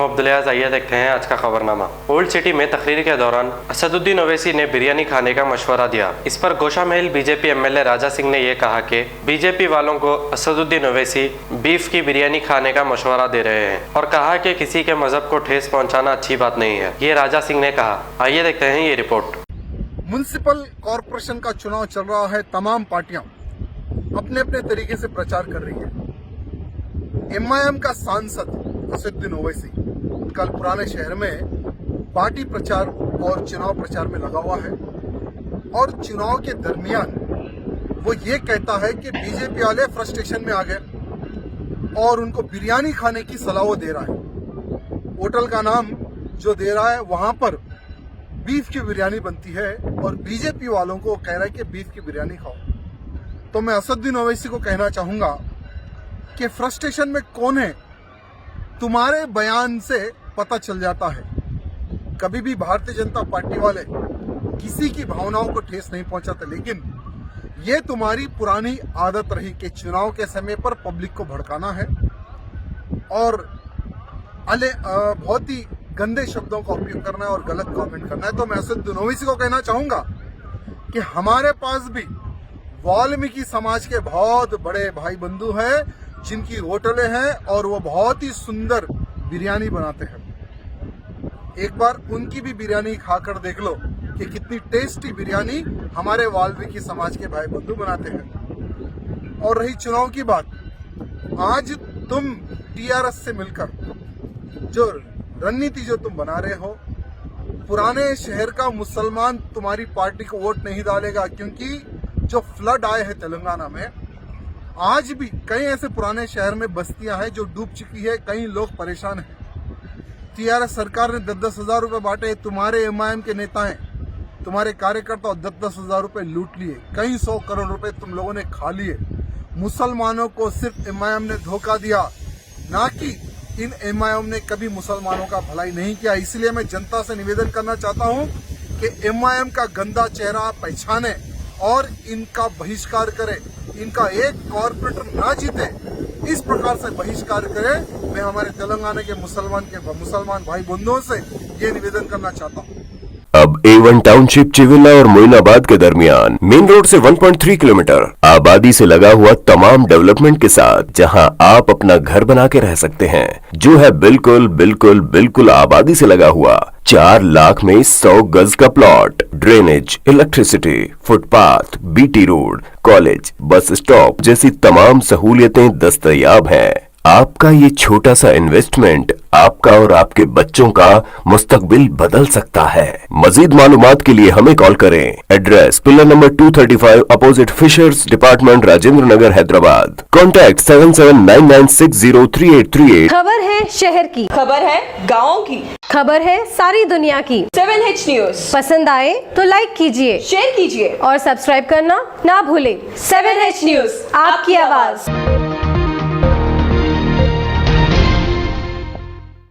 हूं अब्दुल अयाज। आइए देखते हैं आज का खबरनामा। ओल्ड सिटी में तकरीर के दौरान असदुद्दीन ओवैसी ने बिरयानी खाने का मशवरा दिया। इस पर गोशामहल बीजेपी एमएलए राजा सिंह ने ये कहा कि बीजेपी वालों को असदुद्दीन ओवैसी बीफ की बिरयानी खाने का मशवरा दे रहे हैं और कहा कि किसी के मजहब को ठेस पहुंचाना अच्छी बात नहीं है। ये राजा सिंह ने कहा। आइए देखते हैं ये रिपोर्ट। म्युनिसिपल कॉरपोरेशन का चुनाव चल रहा है। तमाम पार्टियां अपने अपने तरीके से प्रचार कर रही है। एमआईएम का सांसद असदुद्दीन ओवैसी कल पुराने शहर में पार्टी प्रचार और चुनाव प्रचार में लगा हुआ है और चुनाव के दरमियान वो ये कहता है कि बीजेपी वाले फ्रस्ट्रेशन में आ गए और उनको बिरयानी खाने की सलाह वो दे रहा है। होटल का नाम जो दे रहा है वहां पर बीफ की बिरयानी बनती है और बीजेपी वालों को कह रहा है कि बीफ की बिरयानी खाओ। तो मैं असदुद्दीन ओवैसी को कहना चाहूंगा कि फ्रस्ट्रेशन में कौन है तुम्हारे बयान से पता चल जाता है। कभी भी भारतीय जनता पार्टी वाले किसी की भावनाओं को ठेस नहीं पहुंचाते, लेकिन ये तुम्हारी पुरानी आदत रही कि चुनाव के समय पर पब्लिक को भड़काना है और बहुत ही गंदे शब्दों का उपयोग करना है और गलत कमेंट करना है। तो मैं असदुद्दीन ओवैसी को कहना चाहूंगा कि हमारे पास भी वाल्मीकि समाज के बहुत बड़े भाई बंधु हैं जिनकी होटलें हैं और वो बहुत ही सुंदर बिरयानी बनाते हैं। एक बार उनकी भी बिरयानी खाकर देख लो कि कितनी टेस्टी बिरयानी हमारे वाल्मीकि समाज के भाई बंधु बनाते हैं। और रही चुनाव की बात, आज तुम टीआरएस से मिलकर जो रणनीति जो तुम बना रहे हो, पुराने शहर का मुसलमान तुम्हारी पार्टी को वोट नहीं डालेगा, क्योंकि जो फ्लड आए हैं तेलंगाना में, आज भी कई ऐसे पुराने शहर में बस्तियां हैं जो डूब चुकी है, कई लोग परेशान हैं। टीआरएस सरकार ने 10-10 हजार रुपए बांटे, तुम्हारे एमआईएम के नेता हैं, तुम्हारे कार्यकर्ता 10-10 हजार रुपए लूट लिए, कई 100 करोड़ रुपए तुम लोगों ने खा लिए। मुसलमानों को सिर्फ एमआईएम ने धोखा दिया, ना कि इन एमआईएम ने कभी मुसलमानों का भलाई नहीं किया। इसलिए मैं जनता से निवेदन करना चाहता हूं कि एमआईएम का गंदा चेहरा पहचाने और इनका बहिष्कार करे। इनका एक कॉर्पोरेटर ना जीते, इस प्रकार से बहिष्कार करे। मैं हमारे तेलंगाना के मुसलमान भाई बंधुओं से ये निवेदन करना चाहता हूँ। अब A1 टाउनशिप चिविला और मोइनाबाद के दरमियान मेन रोड से 1.3 किलोमीटर आबादी से लगा हुआ तमाम डेवलपमेंट के साथ जहां आप अपना घर बना के रह सकते हैं, जो है बिल्कुल आबादी से लगा हुआ। 4 लाख में 100 गज का plot, drainage, electricity, footpath, BT road, college, bus stop जैसी तमाम सहूलियतें दस्तयाब हैं। आपका ये छोटा सा इन्वेस्टमेंट आपका और आपके बच्चों का मुस्तकबिल बदल सकता है। मजीद मालूमात के लिए हमें कॉल करें। Address pillar number 235 opposite fishers department, Rajendra Nagar, Hyderabad. Contact 7799603838। खबर है शहर की, खबर है गाँव की, खबर है सारी दुनिया की। 7H न्यूज पसंद आए तो लाइक कीजिए, शेयर कीजिए और सब्सक्राइब करना ना भूलें। 7H न्यूज, आपकी आवाज।